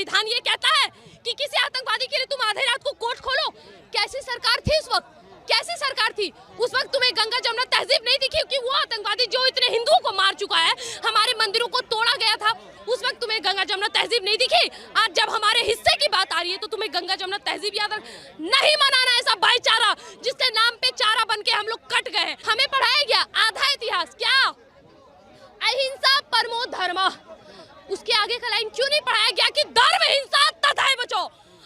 संविधान ये कहता है कि किसी आतंकवादी के लिए तुम आधी रात को कोर्ट खोलो। कैसी सरकार थी उस वक्त, कैसी सरकार थी उस वक्त? तुम्हें गंगा जमुना तहजीब नहीं दिखी कि वो आतंकवादी जो इतने हिंदुओं को मार चुका है, हमारे मंदिरों को तोड़ा गया था, उस वक्त तुम्हें गंगा जमुना तहजीब नहीं दिखी? आज जब हमारे हिस्से की बात आ रही है तो तुम्हें गंगा जमुना तहजीब याद नहीं मनाना ऐसा भाईचारा जिसके नाम पे चारा बन के हम लोग कट गए। हमें पढ़ाया गया आधा इतिहास, क्या अहिंसा परमो धर्म, उसके आगे का लाइन क्यों नहीं पढ़ाया गया कि धर्म हिंसा तथा बचो?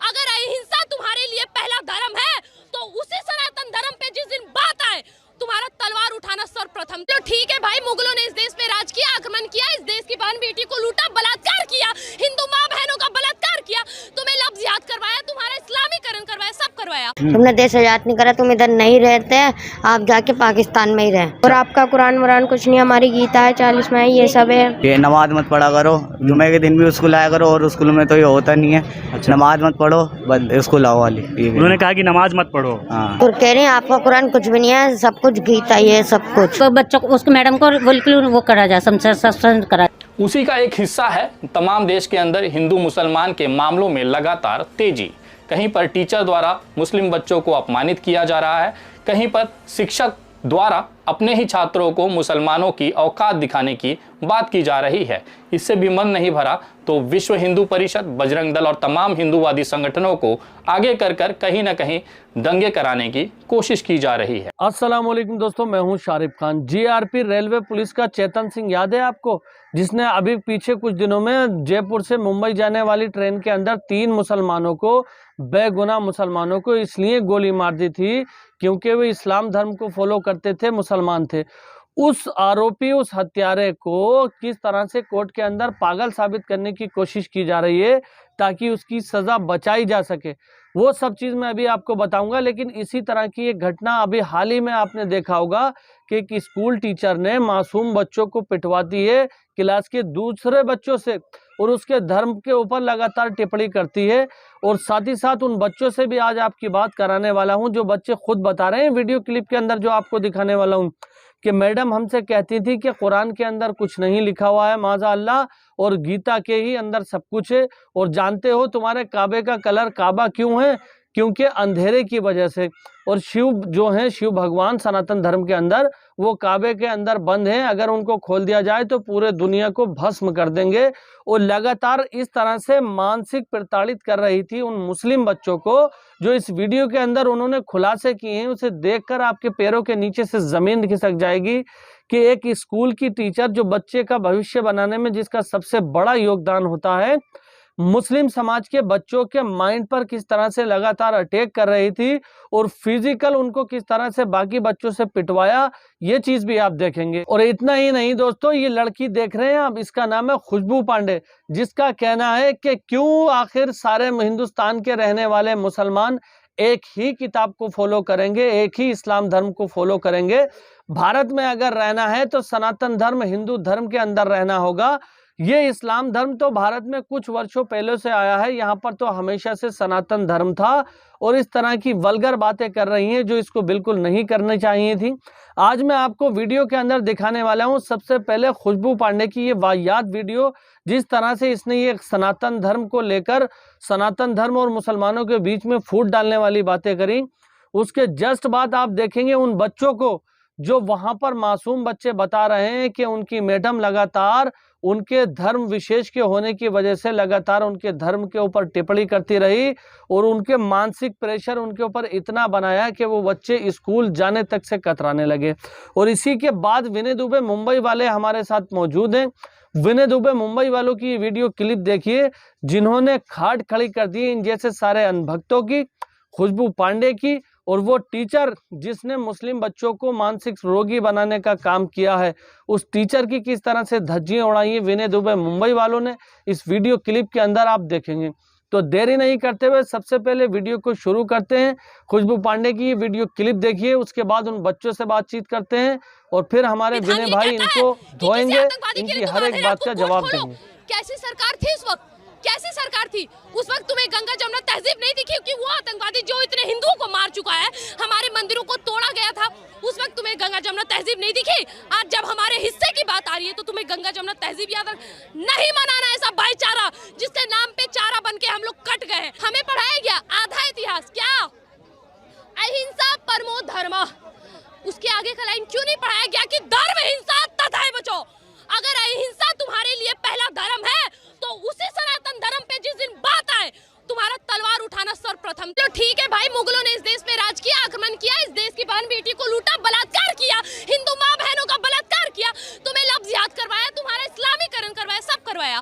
अगर अहिंसा तुम्हारे लिए पहला धर्म है तो उसी सनातन धर्म पे जिस दिन बात आए तुम्हारा तलवार उठाना सर्वप्रथम। तो ठीक है भाई, मुगलों ने इस देश पे राज किया, आक्रमण किया, इस देश की बहन बेटी को लूटा, बलात्कार किया, हिंदू माँ बहनों का बलात्कार किया, तुम्हें लफ्ज याद करवाया, तुम्हारा इस्लामीकरण करवाया, सब करवाया। तुमने देश आजाद नहीं करा, तुम इधर नहीं रहते, आप जाके पाकिस्तान में ही रहे। और आपका कुरान वुरान कुछ नहीं, हमारी गीता है 40 में ये सब है। ये नमाज मत पढ़ा करो, जुमे के दिन भी स्कूल आया करो, और स्कूल में तो ये होता नहीं है। अच्छा। नमाज मत पढ़ो, बस स्कूल आओ वाली। उन्होंने कहा कि नमाज मत पढ़ो। हाँ। तो कह रहे हैं आपका कुरान कुछ भी नहीं है, सब कुछ गीता ही है, सब कुछ। तो बच्चों को, उसको मैडम को बिल्कुल वो करा जाए, सस्पेंड करा। उसी का एक हिस्सा है तमाम देश के अंदर हिंदू मुसलमान के मामलों में लगातार तेजी। कहीं पर टीचर द्वारा मुस्लिम बच्चों को अपमानित किया जा रहा है, कहीं पर शिक्षक द्वारा अपने ही छात्रों को मुसलमानों की औकात दिखाने की बात की जा रही है। इससे भी मन नहीं भरा तो विश्व हिंदू परिषद, बजरंग दल और तमाम हिंदूवादी संगठनों को आगे कर कहीं न कहीं दंगे कराने की कोशिश की जा रही है। अस्सलाम वालेकुम दोस्तों, मैं हूं Sharif Khan. GRP railway police का चेतन सिंह याद है आपको, जिसने अभी पीछे कुछ दिनों में जयपुर से मुंबई जाने वाली ट्रेन के अंदर 3 मुसलमानों को, बेगुनाह मुसलमानों को इसलिए गोली मार दी थी क्योंकि वे इस्लाम धर्म को फॉलो करते थे, मुसलमान थे। उस आरोपी, उस हत्यारे को किस तरह से कोर्ट के अंदर पागल साबित करने की कोशिश की जा रही है ताकि उसकी सज़ा बचाई जा सके, वो सब चीज़ मैं अभी आपको बताऊंगा। लेकिन इसी तरह की एक घटना अभी हाल ही में आपने देखा होगा कि एक स्कूल टीचर ने मासूम बच्चों को पिटवाती है क्लास के दूसरे बच्चों से, और उसके धर्म के ऊपर लगातार टिप्पणी करती है। और साथ ही साथ उन बच्चों से भी आज आपकी बात कराने वाला हूं, जो बच्चे खुद बता रहे हैं वीडियो क्लिप के अंदर, जो आपको दिखाने वाला हूं कि मैडम हमसे कहती थी कि कुरान के अंदर कुछ नहीं लिखा हुआ है माज़ा अल्लाह, और गीता के ही अंदर सब कुछ है। और जानते हो तुम्हारे काबे का कलर काबा क्यों है? क्योंकि अंधेरे की वजह से। और शिव जो हैं, शिव भगवान सनातन धर्म के अंदर, वो काबे के अंदर बंद हैं, अगर उनको खोल दिया जाए तो पूरे दुनिया को भस्म कर देंगे। और लगातार इस तरह से मानसिक प्रताड़ित कर रही थी उन मुस्लिम बच्चों को, जो इस वीडियो के अंदर उन्होंने खुलासे किए हैं। उसे देखकर आपके पैरों के नीचे से जमीन खिसक जाएगी कि एक स्कूल की टीचर, जो बच्चे का भविष्य बनाने में जिसका सबसे बड़ा योगदान होता है, मुस्लिम समाज के बच्चों के माइंड पर किस तरह से लगातार अटैक कर रही थी और फिजिकल उनको किस तरह से बाकी बच्चों से पिटवाया, ये चीज भी आप देखेंगे। और इतना ही नहीं दोस्तों, ये लड़की देख रहे हैं आप, इसका नाम है खुशबू पांडे, जिसका कहना है कि क्यों आखिर सारे हिंदुस्तान के रहने वाले मुसलमान एक ही किताब को फॉलो करेंगे, एक ही इस्लाम धर्म को फॉलो करेंगे। भारत में अगर रहना है तो सनातन धर्म, हिंदू धर्म के अंदर रहना होगा। ये इस्लाम धर्म तो भारत में कुछ वर्षों पहले से आया है, यहाँ पर तो हमेशा से सनातन धर्म था। और इस तरह की वल्गर बातें कर रही हैं जो इसको बिल्कुल नहीं करनी चाहिए थी। आज मैं आपको वीडियो के अंदर दिखाने वाला हूँ सबसे पहले खुशबू पांडे की ये वाहियात वीडियो, जिस तरह से इसने ये सनातन धर्म को लेकर, सनातन धर्म और मुसलमानों के बीच में फूट डालने वाली बातें करी। उसके जस्ट बाद आप देखेंगे उन बच्चों को, जो वहां पर मासूम बच्चे बता रहे हैं कि उनकी मैडम लगातार उनके धर्म विशेष के होने की वजह से लगातार उनके धर्म के ऊपर टिप्पणी करती रही, और उनके मानसिक प्रेशर उनके ऊपर इतना बनाया कि वो बच्चे स्कूल जाने तक से कतराने लगे। और इसी के बाद विनय दुबे मुंबई वाले हमारे साथ मौजूद हैं। विनय दुबे मुंबई वालों की वीडियो क्लिप देखिए, जिन्होंने खाट खड़ी कर दी इन जैसे सारे अनभक्तों की, खुशबू पांडे की, और वो टीचर जिसने मुस्लिम बच्चों को मानसिक रोगी बनाने का काम किया है, उस टीचर की किस तरह से धज्जियां उड़ाई है विनय दुबे मुंबई वालों ने, इस वीडियो क्लिप के अंदर आप देखेंगे। तो देरी नहीं करते हुए सबसे पहले वीडियो को शुरू करते हैं। खुशबू पांडे की वीडियो क्लिप देखिए, उसके बाद उन बच्चों से बातचीत करते हैं, और फिर हमारे विनय भाई इनको धोएंगे, इनकी हर एक बात का जवाब देंगे। कैसी सरकार थी उस वक्त, कैसी सरकार थी उस वक्त? तुम्हें गंगा जमुना तहजीब नहीं दिखी कि वो आतंकवादी जो इतने हिंदुओं को मार चुका है, हमारे मंदिरों को तोड़ा गया था, उस वक्त तुम्हें गंगा जमुना तहजीब नहीं दिखी? आज जब हमारे हिस्से की बात आ रही है तो तुम्हें गंगा जमुना तहजीब याद नहीं मनाना ऐसा भाईचारा जिसके नाम पे चारा बन हम लोग कट गए हैं। हमें पढ़ाया गया आधा इतिहास, क्या अहिंसा परमो धर्म, उसके आगे का लाइन क्यों नहीं पढ़ाया गया कि धर्म हिंसा तथाय बचो। अगर अहिंसा तुम्हारे लिए पहला धर्म है तो उसी सनातन धर्म पे जिस दिन बात आए तुम्हारा तलवार उठाना सर्वप्रथम। तो ठीक है भाई, मुगलों ने इस देश पे राज किया, आक्रमण किया, इस देश की बहन बेटी को लूटा, बलात्कार किया, हिंदू माँ बहनों का बलात्कार किया, तुम्हें लफ्ज याद करवाया, तुम्हारा इस्लामीकरण करवाया, सब करवाया,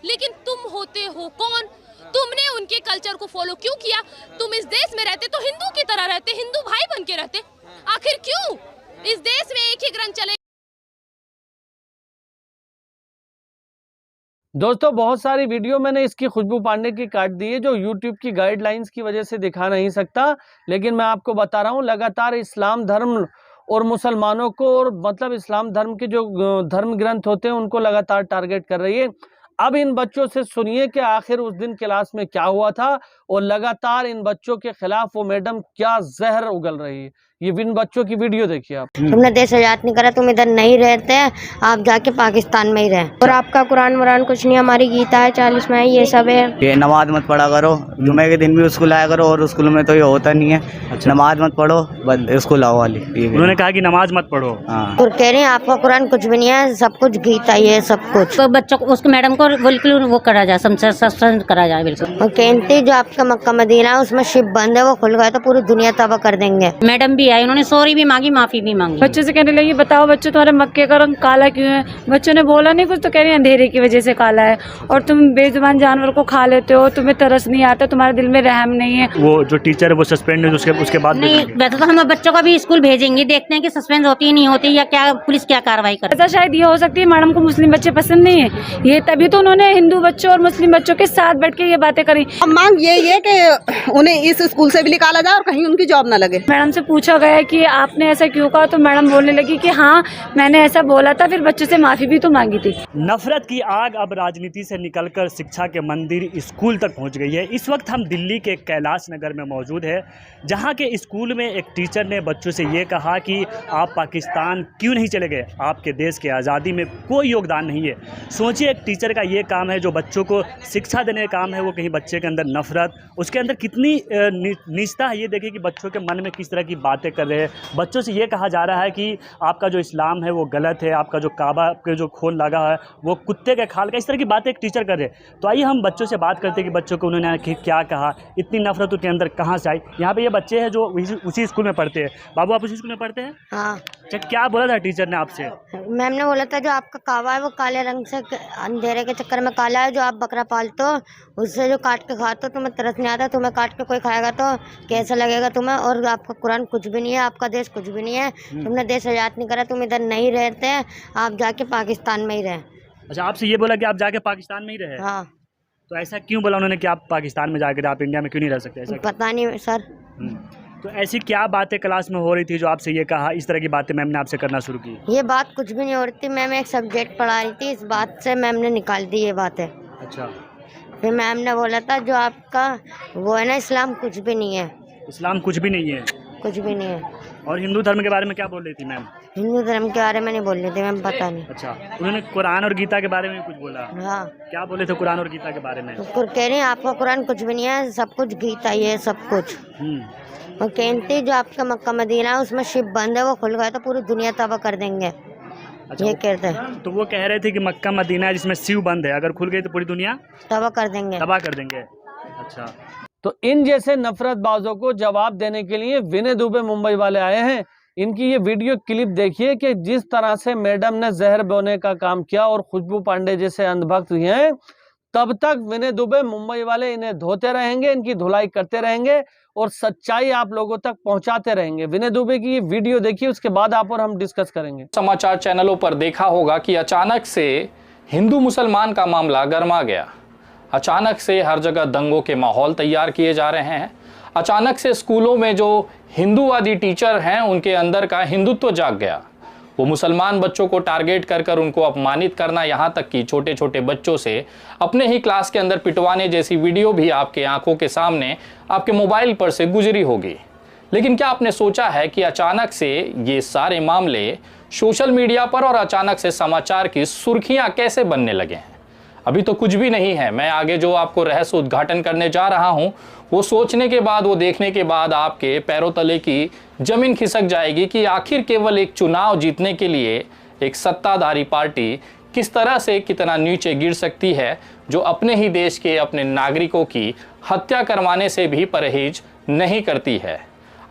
लेकिन तुम होते हो कौन? तुमने उनके कल्चर को फॉलो क्यों किया? तुम इस देश में रहते तो हिंदू की तरह रहते, हिंदू भाई बन के रहते, आखिर क्यों इस देश में एक ही ग्रंथ चले? दोस्तों बहुत सारी वीडियो मैंने इसकी खुशबू पांडे की काट दी है जो YouTube की गाइडलाइंस की वजह से दिखा नहीं सकता, लेकिन मैं आपको बता रहा हूँ लगातार इस्लाम धर्म और मुसलमानों को, और मतलब इस्लाम धर्म के जो धर्म ग्रंथ होते हैं उनको लगातार टारगेट कर रही है। अब इन बच्चों से सुनिए कि आखिर उस दिन क्लास में क्या हुआ था और लगातार इन बच्चों के खिलाफ वो मैडम क्या जहर उगल रही है। ये इन बच्चों की वीडियो देखिए आप। तुमने देश आजाद नहीं करा, तुम इधर नहीं रहते, आप जाके पाकिस्तान में ही रहे। और आपका कुरान वुरान कुछ नहीं, हमारी गीता है, 40 में ये सब है। ये नमाज मत पढ़ा करो, जुमे के दिन भी स्कूल आया करो, और स्कूल में तो ये होता नहीं है। अच्छा। नमाज मत पढ़ो, बस स्कूल आओ वाली। उन्होंने कहा कि नमाज मत पढ़ो। हाँ, और कह रहे हैं आपका कुरान कुछ भी नहीं है, सब कुछ गीता ही है, सब कुछ। तो बच्चों को, उसको मैडम को बिल्कुल वो करा जाए, सस्पेंड करा जाए बिल्कुल। और कहते जो आपका मक्का मदीना है उसमें शिप बंद है, वो खुल गया तो पूरी दुनिया तबाह कर देंगे। मैडम भी आई, उन्होंने सॉरी भी मांगी, माफी भी मांगी। बच्चों से कहने लगी बताओ बच्चों तुम्हारे मक्के का रंग काला क्यों है? बच्चों ने बोला नहीं कुछ, तो कह रही है अंधेरे की वजह से काला है। और तुम बेजुबान जानवर को खा लेते हो, तुम्हें तरस नहीं आता, तुम्हारे दिल में रहम नहीं है। वो जो टीचर है वो सस्पेंड है, उसके बाद नहीं, वैसे तो हम बच्चों को भी स्कूल भेजेंगे, देखते हैं कि सस्पेंड होती नहीं होती या क्या पुलिस क्या कार्रवाई करती है। ऐसा शायद ये हो सकती है मैडम को मुस्लिम बच्चे पसंद नहीं है, ये तभी तो उन्होंने हिंदू बच्चों और मुस्लिम बच्चों के साथ बैठ के ये बातें करी। अब मांग यही है कि उन्हें इस स्कूल से भी निकाला जाए और कहीं उनकी जॉब न लगे। मैडम से पूछा गया कि आपने ऐसा क्यों कहा, तो मैडम बोलने लगी कि हाँ मैंने ऐसा बोला था, फिर बच्चों से माफी भी तो मांगी थी। नफरत की आग अब राजनीति से निकलकर शिक्षा के मंदिर स्कूल तक पहुंच गई है। इस वक्त हम दिल्ली के कैलाश नगर में मौजूद है, जहां के स्कूल में एक टीचर ने बच्चों से ये कहा कि आप पाकिस्तान क्यों नहीं चले गए, आपके देश के आज़ादी में कोई योगदान नहीं है। सोचिए एक टीचर का ये काम है, जो बच्चों को शिक्षा देने का काम है, वो कहीं बच्चे के अंदर नफरत, उसके अंदर कितनी नीचता है। ये देखिए कि बच्चों के मन में किस तरह की बातें कर रहे हैं। बच्चों से ये कहा जा रहा है कि आपका जो इस्लाम है वो गलत है, आपका जो काबा के जो खोल लगा है वो कुत्ते के खाल का, इस तरह की बातें एक टीचर कर रहे हैं। तो आइए हम बच्चों से बात करते हैं कि बच्चों को उन्होंने क्या कहा, इतनी नफरत उनके अंदर कहाँ से आई। यहाँ पे ये बच्चे हैं जो उसी स्कूल में पढ़ते हैं। बाबू आप उसी स्कूल में पढ़ते हैं? हाँ। क्या बोला था टीचर ने आपसे? मैम ने बोला था जो आपका कावा है वो काले रंग से, अंधेरे के चक्कर में काला है, जो आप बकरा पालते हो उससे जो काट के खाते हो तुम्हें तरस नहीं आता, तुम्हें काट के कोई खाएगा तो कैसा लगेगा तुम्हें। और आपका कुरान कुछ भी नहीं है, आपका देश कुछ भी नहीं है, तुमने देश आजाद नहीं करा, तुम इधर नहीं रहते, आप जाके पाकिस्तान में ही रहे। अच्छा, आपसे ये बोला कि आप जाके पाकिस्तान में ही रहे? हाँ। तो ऐसा क्यों बोला उन्होंने कि आप पाकिस्तान में जाकर, आप इंडिया में क्यों नहीं रह सकते? ऐसा पता नहीं सर। तो ऐसी क्या बातें क्लास में हो रही थी जो आपसे ये कहा, इस तरह की बातें मैम ने आपसे करना शुरू की? ये बात कुछ भी नहीं हो रही थी, मैम एक सब्जेक्ट पढ़ा रही थी, इस बात से मैम ने निकाल दी ये बातें। अच्छा। फिर मैम ने बोला था जो आपका वो है ना इस्लाम कुछ भी नहीं है। इस्लाम कुछ भी नहीं है? कुछ भी नहीं है। और हिंदू धर्म के बारे में क्या बोल रही थी मैम? हिंदू धर्म के बारे में नहीं बोल रही थी मैम, पता नहीं। अच्छा, उन्होंने कुरान और गीता के बारे में कुछ बोला? हाँ। क्या बोले थे कुरान और गीता के बारे में? तो कह रहे हैं आपका कुरान कुछ भी नहीं है, सब कुछ गीता ही है, सब कुछ। और कहते जो आपका मक्का मदीना है उसमें शिप बंद है, वो खुल गया तो पूरी दुनिया तबाह कर देंगे। अच्छा, ये कहते हैं। तो वो कह रहे थे कि मक्का मदीना है जिसमें शिव बंद है, अगर खुल गई तो पूरी दुनिया तबाह कर देंगे। तबाह कर देंगे। अच्छा, तो इन जैसे नफरतबाजों को जवाब देने के लिए विनय दुबे मुंबई वाले आए हैं। इनकी ये वीडियो क्लिप देखिए कि जिस तरह से मैडम ने जहर बोने का काम किया और खुशबू पांडे जैसे अंधभक्त हैं, तब तक विनय दुबे मुंबई वाले इन्हें धोते रहेंगे, इनकी धुलाई करते रहेंगे और सच्चाई आप लोगों तक पहुंचाते रहेंगे। विनय दुबे की ये वीडियो देखिए, उसके बाद आप और हम डिस्कस करेंगे। समाचार चैनलों पर देखा होगा कि अचानक से हिंदू मुसलमान का मामला गर्मा गया। अचानक से हर जगह दंगों के माहौल तैयार किए जा रहे हैं। अचानक से स्कूलों में जो हिंदूवादी टीचर हैं उनके अंदर का हिंदुत्व जाग गया। वो मुसलमान बच्चों को टारगेट कर उनको अपमानित करना, यहाँ तक कि छोटे छोटे बच्चों से अपने ही क्लास के अंदर पिटवाने जैसी वीडियो भी आपके आंखों के सामने आपके मोबाइल पर से गुजरी होगी। लेकिन क्या आपने सोचा है कि अचानक से ये सारे मामले सोशल मीडिया पर और अचानक से समाचार की सुर्खियां कैसे बनने लगे हैं? अभी तो कुछ भी नहीं है। मैं आगे जो आपको रहस्य उद्घाटन करने जा रहा हूं, वो सोचने के बाद, वो देखने के बाद आपके पैरों तले की जमीन खिसक जाएगी कि आखिर केवल एक चुनाव जीतने के लिए एक सत्ताधारी पार्टी किस तरह से कितना नीचे गिर सकती है, जो अपने ही देश के अपने नागरिकों की हत्या करवाने से भी परहेज नहीं करती है।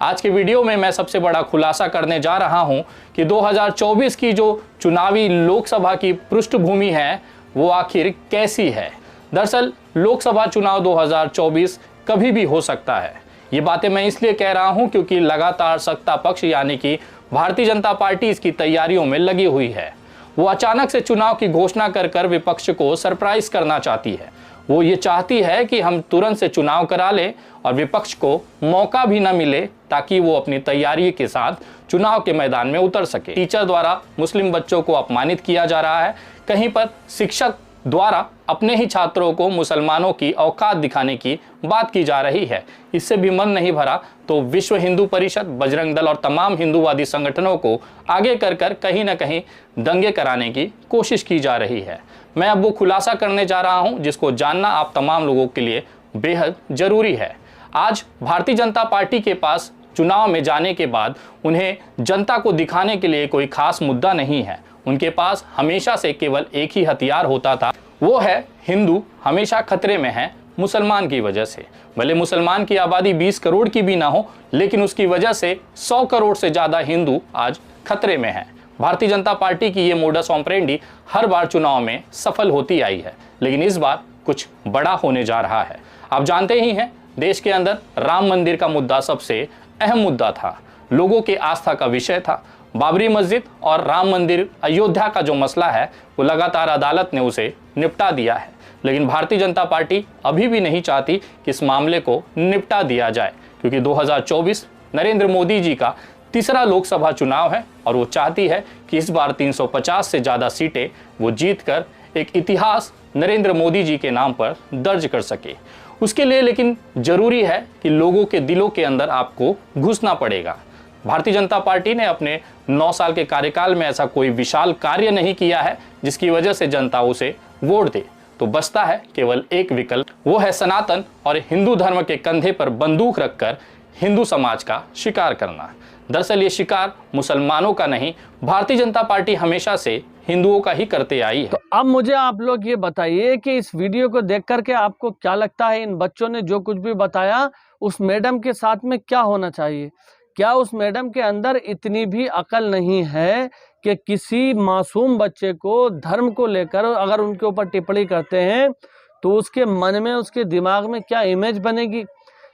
आज के वीडियो में मैं सबसे बड़ा खुलासा करने जा रहा हूं कि 2024 की जो चुनावी लोकसभा की पृष्ठभूमि है वो आखिर कैसी है। दरअसल लोकसभा चुनाव 2024 कभी भी हो सकता है। ये बातें मैं इसलिए कह रहा हूं क्योंकि लगातार सत्ता पक्ष यानी कि भारतीय जनता पार्टी इसकी तैयारियों में लगी हुई है। वो अचानक से चुनाव की घोषणा कर विपक्ष को सरप्राइज करना चाहती है। वो ये चाहती है कि हम तुरंत से चुनाव करा लें और विपक्ष को मौका भी न मिले ताकि वो अपनी तैयारी के साथ चुनाव के मैदान में उतर सके। टीचर द्वारा मुस्लिम बच्चों को अपमानित किया जा रहा है, कहीं पर शिक्षक द्वारा अपने ही छात्रों को मुसलमानों की औकात दिखाने की बात की जा रही है। इससे भी मन नहीं भरा तो विश्व हिंदू परिषद, बजरंग दल और तमाम हिंदूवादी संगठनों को आगे कर कहीं न कहीं दंगे कराने की कोशिश की जा रही है। मैं अब वो खुलासा करने जा रहा हूं जिसको जानना आप तमाम लोगों के लिए बेहद जरूरी है। आज भारतीय जनता पार्टी के पास चुनाव में जाने के बाद उन्हें जनता को दिखाने के लिए कोई खास मुद्दा नहीं है। उनके पास हमेशा से केवल एक ही हथियार होता था, वो है हिंदू हमेशा खतरे में है मुसलमान की वजह से। भले मुसलमान की आबादी 20 करोड़ की भी ना हो, लेकिन उसकी वजह से 100 करोड़ से ज़्यादा हिंदू आज खतरे में हैं। भारतीय जनता पार्टी की ये मोडस ऑपरेंडी हर बार चुनाव में सफल होती आई है, लेकिन इस बार कुछ बड़ा होने जा रहा है। आप जानते ही हैं, देश के अंदर राम मंदिर का मुद्दा सबसे अहम मुद्दा था, लोगों के आस्था का विषय था। बाबरी मस्जिद और राम मंदिर अयोध्या का जो मसला है वो लगातार अदालत ने उसे निपटा दिया है, लेकिन भारतीय जनता पार्टी अभी भी नहीं चाहती कि इस मामले को निपटा दिया जाए, क्योंकि 2024 नरेंद्र मोदी जी का तीसरा लोकसभा चुनाव है और वो चाहती है कि इस बार 350 से ज़्यादा सीटें वो जीतकर एक इतिहास नरेंद्र मोदी जी के नाम पर दर्ज कर सके। उसके लिए लेकिन जरूरी है कि लोगों के दिलों के अंदर आपको घुसना पड़ेगा। भारतीय जनता पार्टी ने अपने 9 साल के कार्यकाल में ऐसा कोई विशाल कार्य नहीं किया है जिसकी वजह से जनता उसे वोट दे, तो बचता है केवल एक विकल्प, वो है सनातन और हिंदू धर्म के कंधे पर बंदूक रखकर हिंदू समाज का शिकार करना। दरअसल ये शिकार मुसलमानों का नहीं, भारतीय जनता पार्टी हमेशा से हिंदुओं का ही करते आई है। तो अब मुझे आप लोग ये बताइए कि इस वीडियो को देख करके आपको क्या लगता है, इन बच्चों ने जो कुछ भी बताया उस मैडम के साथ में क्या होना चाहिए? क्या उस मैडम के अंदर इतनी भी अकल नहीं है कि किसी मासूम बच्चे को धर्म को लेकर अगर उनके ऊपर टिप्पणी करते हैं तो उसके मन में, उसके दिमाग में क्या इमेज बनेगी?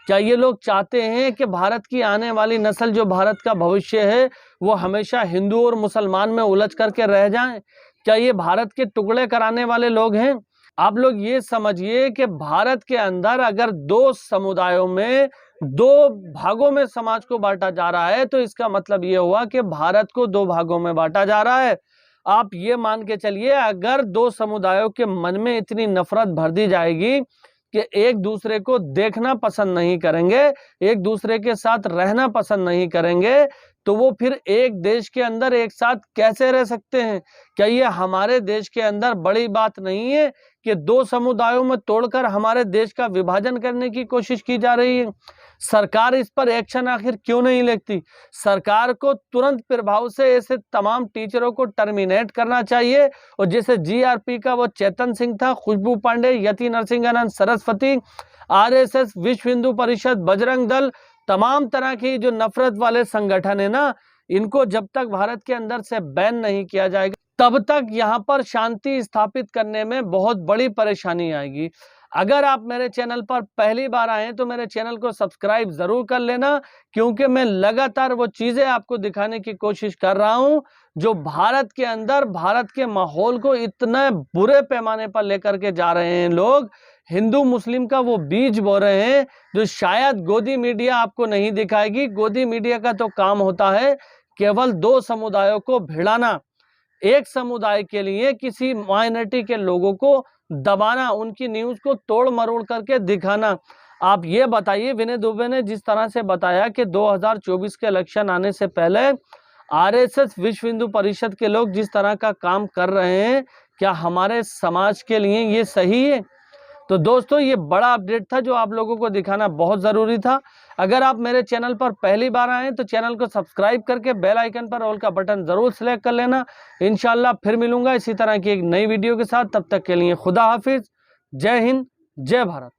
क्या ये लोग चाहते हैं कि भारत की आने वाली नस्ल, जो भारत का भविष्य है, वो हमेशा हिंदू और मुसलमान में उलझ करके रह जाएं? क्या ये भारत के टुकड़े कराने वाले लोग हैं? आप लोग ये समझिए कि भारत के अंदर अगर 2 समुदायों में, 2 भागों में समाज को बांटा जा रहा है तो इसका मतलब ये हुआ कि भारत को 2 भागों में बांटा जा रहा है। आप ये मान के चलिए, अगर 2 समुदायों के मन में इतनी नफरत भर दी जाएगी कि एक दूसरे को देखना पसंद नहीं करेंगे, एक दूसरे के साथ रहना पसंद नहीं करेंगे, तो वो फिर एक देश के अंदर एक साथ कैसे रह सकते हैं? क्या ये हमारे देश के अंदर बड़ी बात नहीं है कि 2 समुदायों में तोड़कर हमारे देश का विभाजन करने की कोशिश की जा रही है? सरकार इस पर एक्शन आखिर क्यों नहीं लेती? सरकार को तुरंत प्रभाव से ऐसे तमाम टीचरों को टर्मिनेट करना चाहिए। और जैसे जीआरपी का वो चेतन सिंह था, खुशबू पांडे, यति नरसिंहानंद सरस्वती, आरएसएस, विश्व हिंदू परिषद, बजरंग दल, तमाम तरह की जो नफरत वाले संगठन है ना, इनको जब तक भारत के अंदर से बैन नहीं किया जाएगा तब तक यहाँ पर शांति स्थापित करने में बहुत बड़ी परेशानी आएगी। अगर आप मेरे चैनल पर पहली बार आए तो मेरे चैनल को सब्सक्राइब जरूर कर लेना, क्योंकि मैं लगातार वो चीजें आपको दिखाने की कोशिश कर रहा हूं जो भारत के अंदर, भारत के माहौल को इतने बुरे पैमाने पर लेकर के जा रहे हैं लोग। हिंदू मुस्लिम का वो बीज बो रहे हैं जो शायद गोदी मीडिया आपको नहीं दिखाएगी। गोदी मीडिया का तो काम होता है केवल 2 समुदायों को भिड़ाना, एक समुदाय के लिए किसी माइनॉरिटी के लोगों को दबाना, उनकी न्यूज को तोड़ मरोड़ करके दिखाना। आप ये बताइए, विनय दुबे ने जिस तरह से बताया कि 2024 के इलेक्शन आने से पहले आरएसएस, विश्व हिंदू परिषद के लोग जिस तरह का काम कर रहे हैं, क्या हमारे समाज के लिए ये सही है? तो दोस्तों ये बड़ा अपडेट था जो आप लोगों को दिखाना बहुत ज़रूरी था। अगर आप मेरे चैनल पर पहली बार आए तो चैनल को सब्सक्राइब करके बेल आइकन पर ऑल का बटन ज़रूर सेलेक्ट कर लेना। इंशाल्लाह फिर मिलूंगा इसी तरह की एक नई वीडियो के साथ। तब तक के लिए खुदा हाफिज़, जय हिंद, जय भारत।